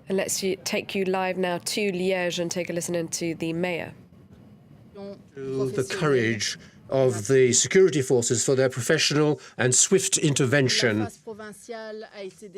And let's take you live now to Liège and take a listen into the mayor. To the courage of the security forces for their professional and swift intervention.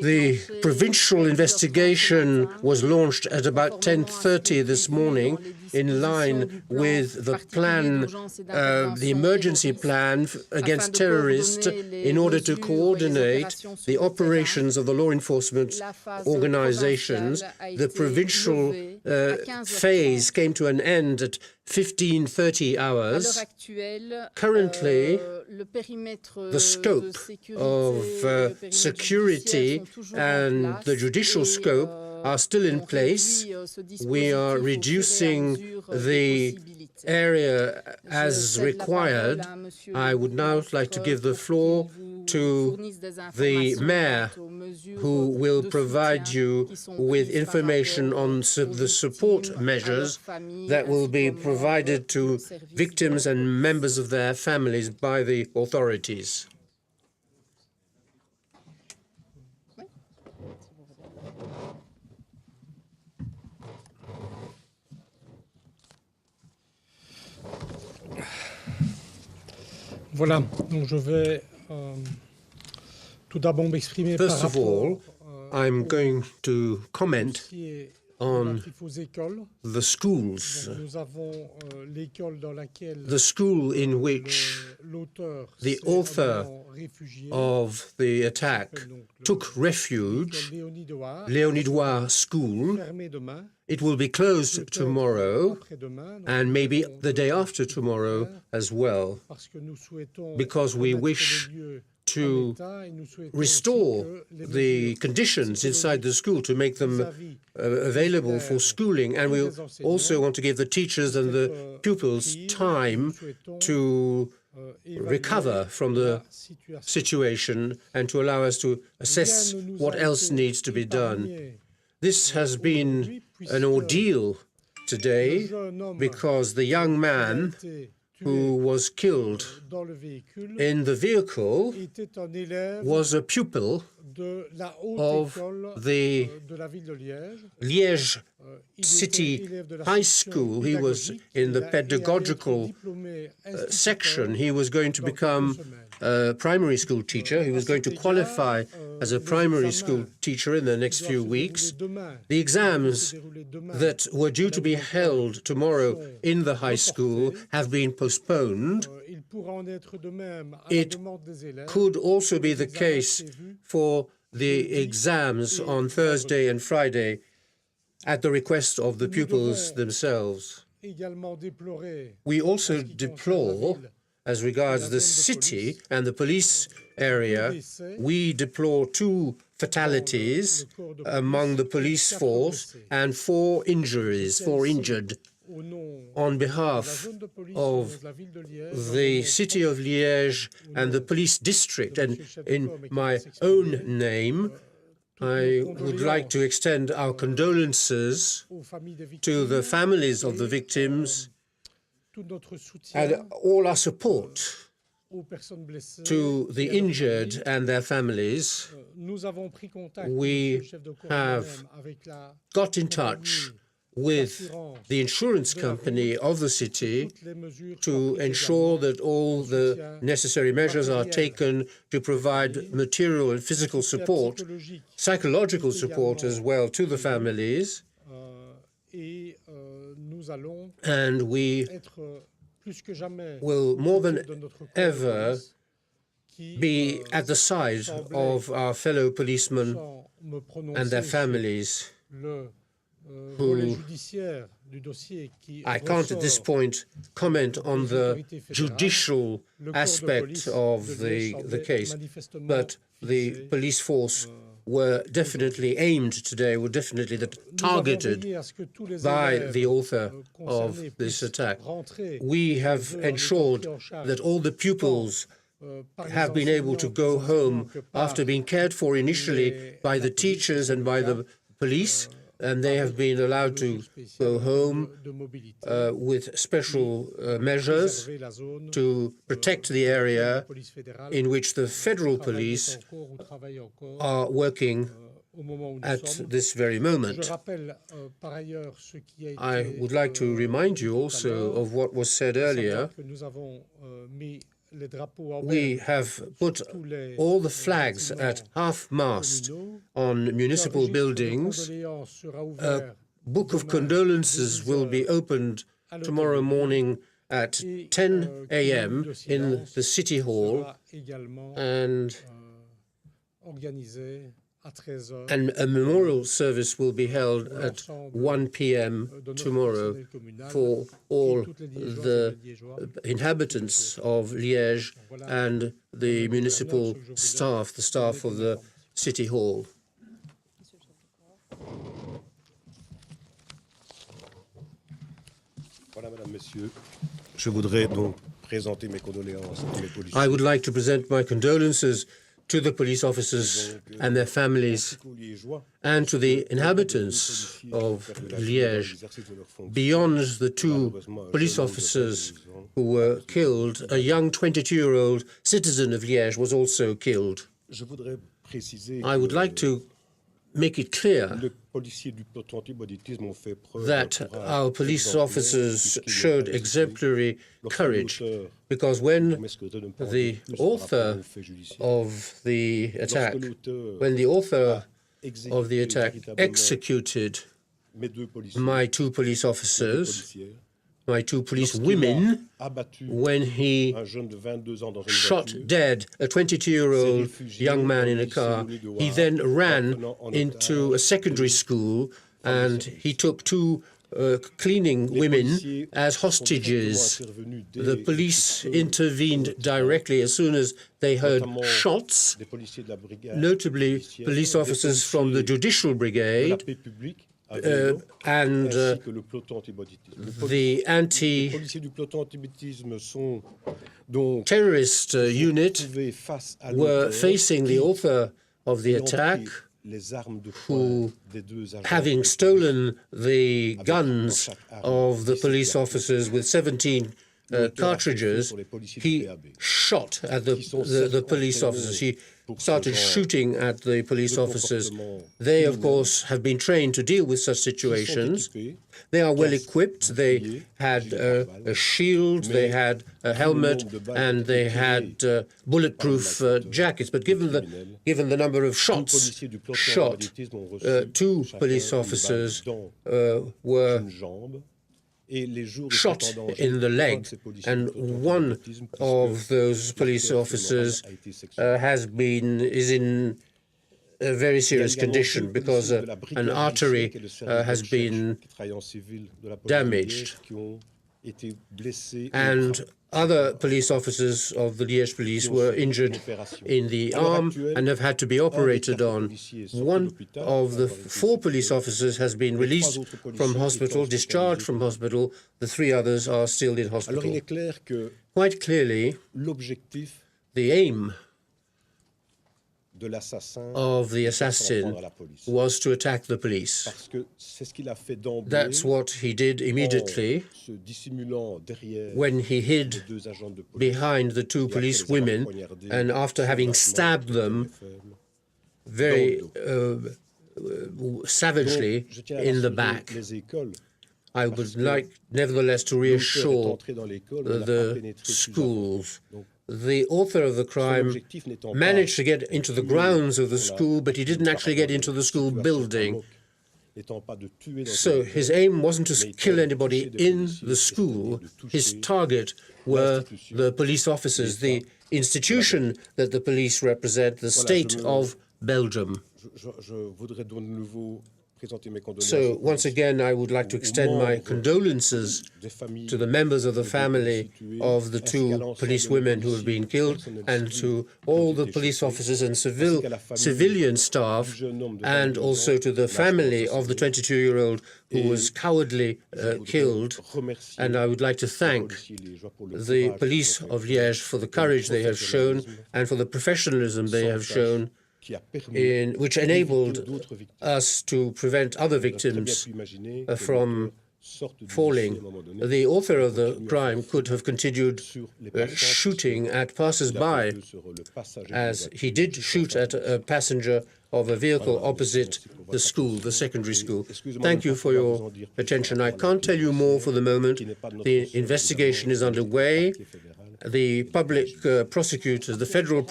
The provincial investigation was launched at about 10:30 this morning in line with the plan, the emergency plan against terrorists in order to coordinate the operations of the law enforcement organizations. The provincial phase came to an end at 15:30 hours. Currently, the scope of security and the judicial scope are still in place. We are reducing the area as required. I would now like to give the floor to the mayor, who will provide you with information on the support measures that will be provided to victims and members of their families by the authorities. Voilà, donc je vais tout d'abord m'exprimer par First of rapport all, I'm going to comment on the schools. Nous avons l'école dans laquelle The school in which the author of the attack took refuge, Léonidois School. It will be closed tomorrow and maybe the day after tomorrow as well, because we wish to restore the conditions inside the school to make them available for schooling. And we also want to give the teachers and the pupils time to recover from the situation and to allow us to assess what else needs to be done. This has been an ordeal today because the young man who was killed in the vehicle was a pupil of the Liège City High School. He was in the pedagogical section. He was going to become a primary school teacher. He was going to qualify as a primary school teacher in the next few weeks. The exams that were due to be held tomorrow in the high school have been postponed. It could also be the case for the exams on Thursday and Friday at the request of the pupils themselves. We also deplore, as regards the city and the police area, we deplore 2 fatalities among the police force and 4 injured. On behalf of the city of Liège and the police district, and in my own name, I would like to extend our condolences to the families of the victims and all our support to the injured and their families. We have got in touch with the insurance company of the city to ensure that all the necessary measures are taken to provide material and physical support, psychological support as well to the families. And we will more than ever be at the side of our fellow policemen and their families, who I can't at this point comment on the judicial aspect of the case, but the police force were definitely aimed today, were definitely targeted by the author of this attack. We have ensured that all the pupils have been able to go home after being cared for initially by the teachers and by the police, and they have been allowed to go home with special measures to protect the area in which the federal police are working au moment où nous at sommes. this very moment. Je rappelle par ailleurs ce qui a été I would like to remind you also of what was said earlier. que nous avons mis les drapeaux à We have put all the flags at half-mast on municipal buildings. A book of condolences will be opened tomorrow morning at 10 a.m. in the City Hall, and a memorial service will be held at 1 p.m. tomorrow for all the inhabitants of Liège and the municipal staff, the staff of the City Hall. Voilà, Madame, Messieurs. Je voudrais donc présenter mes condoléances à mes policiers. I would like to present my condolences to the police officers and their families and to the inhabitants of Liège. Beyond the two police officers who were killed, a young 22-year-old citizen of Liège was also killed. I would like to make it clear that our police officers showed exemplary courage, because when the author of the attack, executed my two police officers, my two police women, when he shot dead a 22-year-old young man in a car, he then ran into a secondary school and he took two cleaning women as hostages. The police intervened directly as soon as they heard shots, notably police officers from the Judicial Brigade, and the anti-terrorist unit were facing the author of the attack, who, having stolen the guns of the police officers with 17 cartridges, he shot at the police officers. He started shooting at the police officers. They, of course, have been trained to deal with such situations. They are well equipped. They had a shield, they had a helmet, and they had bulletproof jackets. But given the number of shots shot, two police officers were shot in the leg, and one of those police officers is in a very serious condition because an artery has been damaged. And other police officers of the Liège police were injured in the arm and have had to be operated on. One of the four police officers has been released from hospital, discharged from hospital. The three others are still in hospital. Quite clearly, the aim of the assassin was to attack the police. That's what he did immediately when he hid behind the two police women, and after having stabbed them very savagely in the back. I would like, nevertheless, to reassure the schools. The author of the crime managed to get into the grounds of the school, but he didn't actually get into the school building. So his aim wasn't to kill anybody in the school. His target were the police officers, the institution that the police represent, the state of Belgium. So once again, I would like to extend my condolences to the members of the family of the two police women who have been killed, and to all the police officers and civilian staff, and also to the family of the 22-year-old who was cowardly killed. And I would like to thank the police of Liège for the courage they have shown and for the professionalism they have shown, which enabled us to prevent other victims from falling. The author of the crime could have continued shooting at passers-by, as he did shoot at a passenger of a vehicle opposite the school, the secondary school. Thank you for your attention. I can't tell you more for the moment. The investigation is underway. The public prosecutor, the federal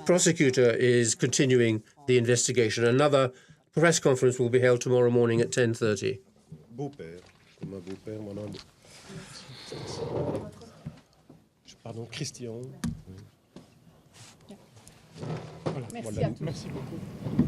prosecutor is continuing the investigation. Another press conference will be held tomorrow morning at 10:30. Beau-père, comme un beau-père, mon nom. Pardon, Christian. Voilà. Merci beaucoup.